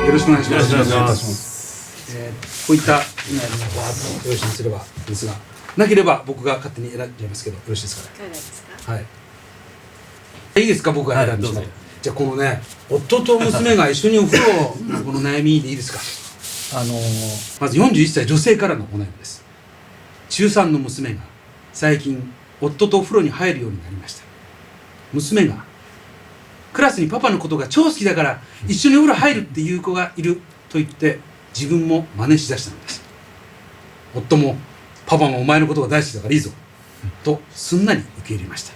よろしくお願いします。よろしくお願いします。こういった今のワードを用意すればですが、なければ僕が勝手に選んじゃいますけど、よろしいですかね。いかがですか。はい。いいですか、僕が選んでしまって。じゃあこのね、夫と娘が一緒にお風呂のこの悩みでいいですか。まず41歳女性からのお悩みです。中3の娘が最近夫とお風呂に入るようになりました。娘がクラスにパパのことが超好きだから一緒にお風呂入るっていう子がいると言って自分も真似しだしたのです。夫もパパもお前のことが大好きだからいいぞとすんなり受け入れました。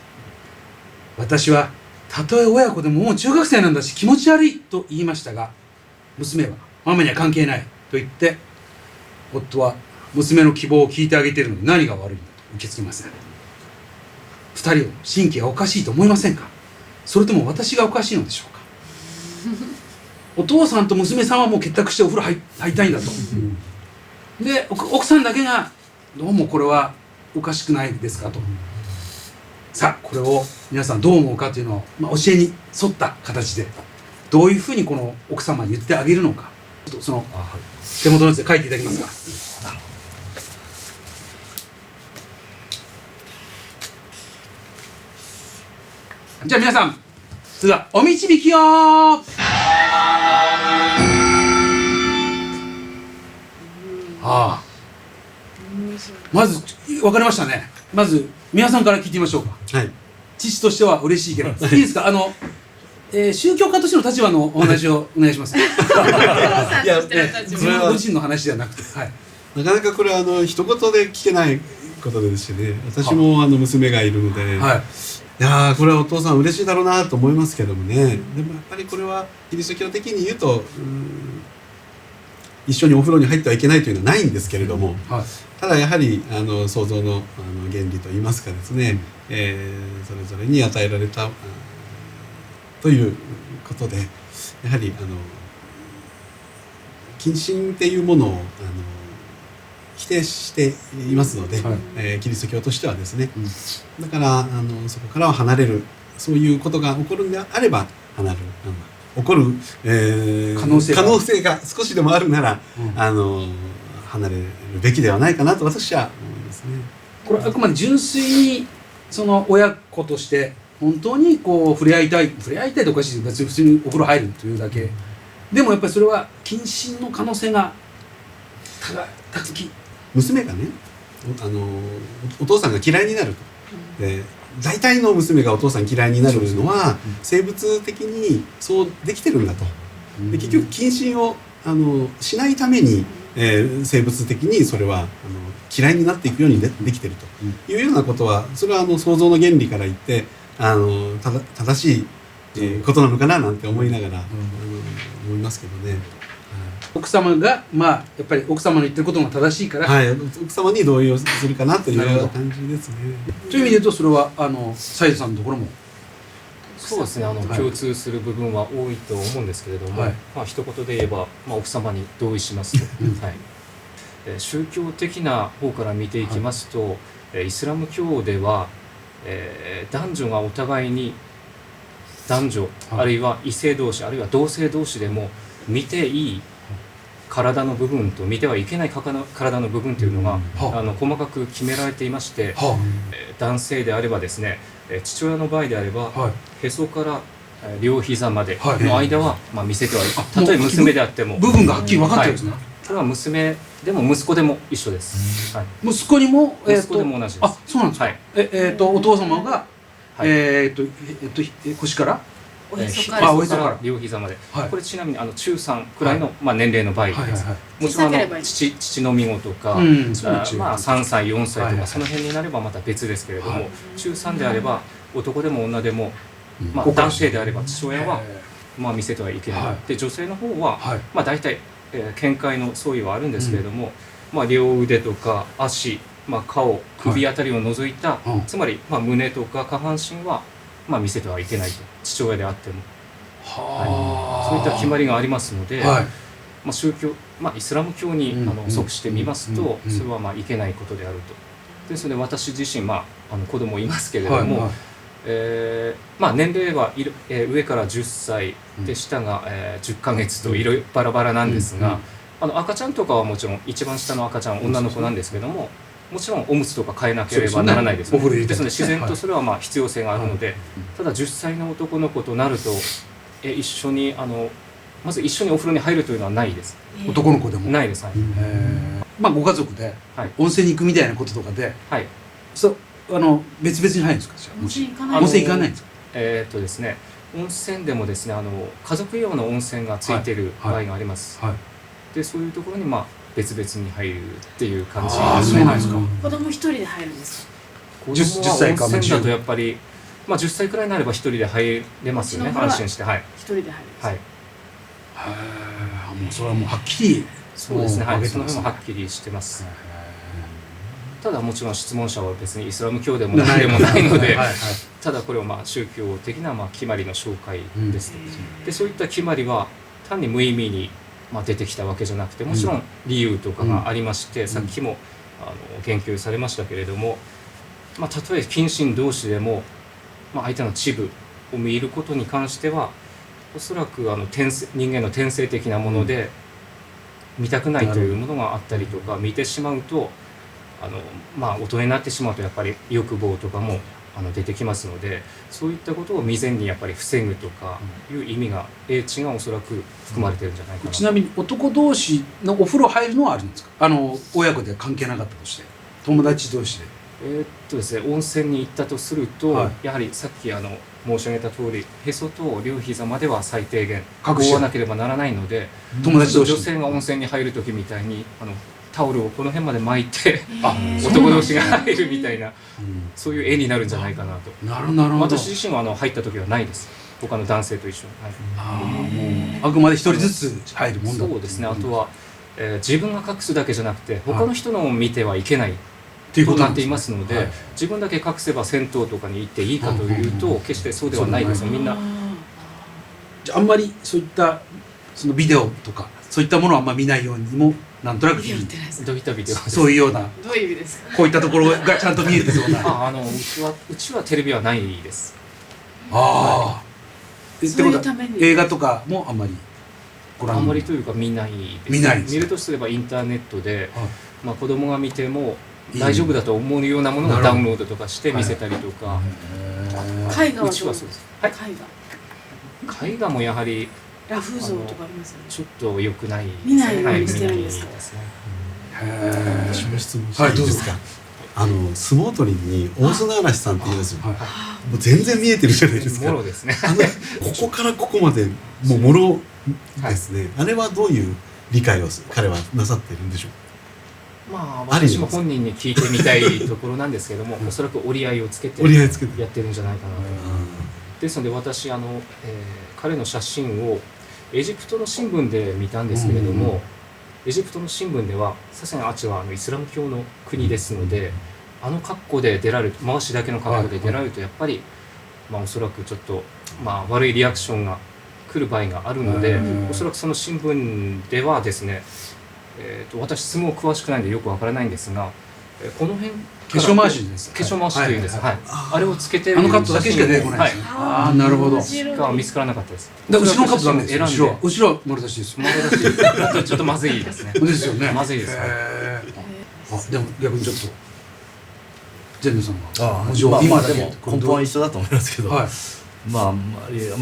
私はたとえ親子でももう中学生なんだし気持ち悪いと言いましたが、娘はママには関係ないと言って、夫は娘の希望を聞いてあげているのに何が悪いんだと受け付けません。二人を神経がおかしいと思いませんか。それとも私がおかしいのでしょうか。お父さんと娘さんはもう結託してお風呂入りたいんだと、で奥さんだけがどうもこれはおかしくないですかと。さあこれを皆さんどう思うかというのを、教えに沿った形でどういうふうにこの奥様に言ってあげるのか、ちょっとその手元のやつで書いていただけますか。じゃあ皆さん、それではお導きよ。まず分かりましたね。まず皆さんから聞いてみましょうか。はい。父としては嬉しいけど、いいですか。宗教家としての立場のお話をお願いします。いや、自分ご自身の話ではなくて、はい。なかなかこれは一言で聞けないことですしね。私も娘がいるので、はい。いやこれはお父さん嬉しいだろうなと思いますけどもね。でもやっぱりこれはキリスト教的に言うと、一緒にお風呂に入ってはいけないというのはないんですけれども、はい、ただやはり創造の原理といいますかですね、それぞれに与えられたということで、やはり近親っていうものを否定していますので、はい、キリスト教としてはですね、だからそこからは離れる、そういうことが起こるんであれば離れる、起こる、可能性が少しでもあるなら、離れるべきではないかなと私は思いますね。これあくまで純粋にその親子として本当にこう触れ合いたいとおかしいです。別に普通にお風呂入るというだけ、でもやっぱりそれは近親の可能性が高き。娘がね、お父さんが嫌いになると。で大体の娘がお父さん嫌いになるのは生物的にそうできてるんだと。で結局近親をしないために、生物的にそれは嫌いになっていくように できてるというようなことは、それは創造の原理から言って正しい、ことなのかななんて思いながら、思いますけどね。奥様がやっぱり奥様の言ってることが正しいから、はい、奥様に同意をするかなという感じですね。という意味で言うとそれはサイズさんのところもそうですね、共通する部分は多いと思うんですけれども、はい、一言で言えば、奥様に同意しますと、はい、宗教的な方から見ていきますと、はい、イスラム教では、男女がお互いに男女、あるいは異性同士、あるいは同性同士でも見ていい体の部分と見てはいけない体の部分というのが、細かく決められていまして、男性であればですね、父親の場合であれば、へそから両膝までの間は、見せてはいい。たとえ娘であっても部分がはっきり分かってるんですね。これは娘でも息子でも一緒です。息子にも息子でも同じです。あ、そうなんですか。お父様が腰からおへそから両膝まで、これちなみに中3くらいの年齢の場合です。もちろん父のみ子とか3歳4歳とかその辺になればまた別ですけれども、中3であれば男でも女でも、男性であれば父親は見せてはいけない。で女性の方は大体見解の相違はあるんですけれども、両腕とか足、顔、首あたりを除いた、つまり胸とか下半身は見せてはいけないと、父親であっても、そういった決まりがありますので、宗教、イスラム教に即してみますと、それはいけないことであると。ですので私自身子供いますけれども、まあ年齢は上から10歳で下が10ヶ月といろいろバラバラなんですが、赤ちゃんとかはもちろん一番下の赤ちゃんは女の子なんですけども、もちろんおむつとか変えなければならないですね。ですので自然とそれはまあ必要性があるので、ただ10歳の男の子となると一緒にまず一緒にお風呂に入るというのはないです。男の子でもないです。はい。まあご家族で温泉に行くみたいなこととかで、はい。別々に入るんですか？温泉行かないんですか？ですね、温泉でもですね、家族用の温泉がついている場合があります。で、そういうところにまあ別々に入るっていう感じ。そうなんですか。子供一人で入るんですか？10歳か温泉だとやっぱり、まあ10歳くらいになれば一人で入れますよね。安心して。はい。一人で入る。はい。もうそれはもうはっきり。そうですね。はい。その辺もはっきりしてます。ただもちろん質問者は別にイスラム教でも何でもないので、ただこれはまあ宗教的なまあ決まりの紹介です。で、そういった決まりは単に無意味に出てきたわけじゃなくて、もちろん理由とかがありまして、さっきも言及されましたけれども、まあたとえ近親同士でも、まあ相手の恥部を見ることに関しては、おそらく人間の天性的なもので見たくないというものがあったりとか、見てしまうと。まあ大人になってしまうとやっぱり欲望とかも出てきますので、そういったことを未然にやっぱり防ぐとかいう意味が英知がおそらく含まれてるんじゃないかな。ちなみに男同士のお風呂入るのはあるんですか？親子で関係なかったとして友達同士で。ですね、温泉に行ったとすると、やはりさっき申し上げた通り、へそと両膝までは最低限覆わなければならないので、友達同士女性が温泉に入る時みたいにタオルをこの辺まで巻いて男同士が入るみたいな、そういう絵になるんじゃないかなと。なるほど。私自身は入った時はないです。他の男性と一緒に。もうあくまで一人ずつ入るもんだ。そうですね。あとは自分が隠すだけじゃなくて他の人のを見てはいけないとなっていますので、自分だけ隠せば銭湯とかに行っていいかというと決してそうではないですよ。みんなじゃあんまりそういったそのビデオとかそういったものはあんまり見ないようにもなんとなくどういったビデオそういうようなどういう意味ですか？こういったところがちゃんと見えてそうなうちはテレビはないです。そういうために映画とかもあんまりあんまりというか見ないです。見るとすればインターネットで、まあ子供が見ても大丈夫だと思うようなものをダウンロードとかして見せたりとか。絵画はうちはそうです。絵画もやはりラフ像とかありますよね。ちょっと良くない。見ないようにしてるんですか？私も質問していいですか？相撲取りに大砂嵐さんっていうんですよ。もう全然見えてるじゃないですか。もろですね。ここからここまでもうもろですね。あれはどういう理解を彼はなさってるんでしょう？まあ私も本人に聞いてみたいところなんですけども、おそらく折り合いをつけてやってるんじゃないかなと。ですので私彼の写真をエジプトの新聞で見たんですけれども、エジプトの新聞ではさすがにあっちはイスラム教の国ですので、格好で出られる、回しだけの格好で出られるとやっぱりまあおそらくちょっと悪いリアクションが来る場合があるので、おそらくその新聞ではですね、私相撲詳しくないんでよくわからないんですが、この辺化粧回しです。化粧回しというんです。あれをつけてカットだけしか出てこないです。なるほど。が見つからなかったです。後ろのカットダメです。後ろ丸出しですよ。丸出しだとちょっとまずいですね。ですよね。まずいです。でも逆にちょっとジェンヌさんは今でも根本は一緒だと思いますけど、ま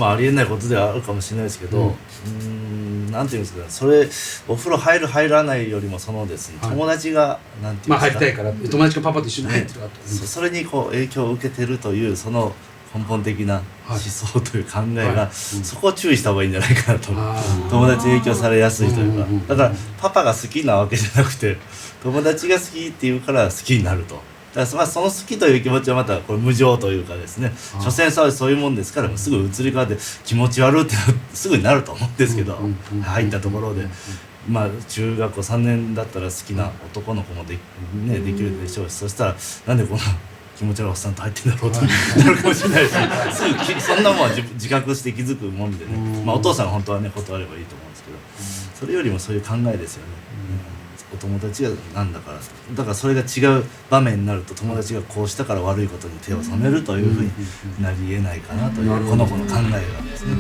あありえないことではあるかもしれないですけど、なんていうんですかね、それお風呂入る入らないよりもそのですね、友達がなんていうんですか、入りたいから友達がパパと一緒に入ってるからそれにこう影響を受けてるというその根本的な思想という考えが、そこを注意した方がいいんじゃないかなと。友達に影響されやすいというか、だからパパが好きなわけじゃなくて友達が好きっていうから好きになると。だからその好きという気持ちはまたこれ無常というかですね、所詮そういうもんですから、すぐ移り変わって気持ち悪いってすぐになると思うんですけど、入ったところでまあ中学校3年だったら好きな男の子もできるでしょうし、そしたらなんでこんな気持ち悪いおっさんと入ってんだろうとなるかもしれないし、すぐそんなもんは自覚して気づくもんでね、お父さんが本当はね断ればいいと思うんですけど、それよりもそういう考えですよね。お友達がなんだからだからそれが違う場面になると友達がこうしたから悪いことに手を染めるというふうになりえないかなというこの子の考えがですね。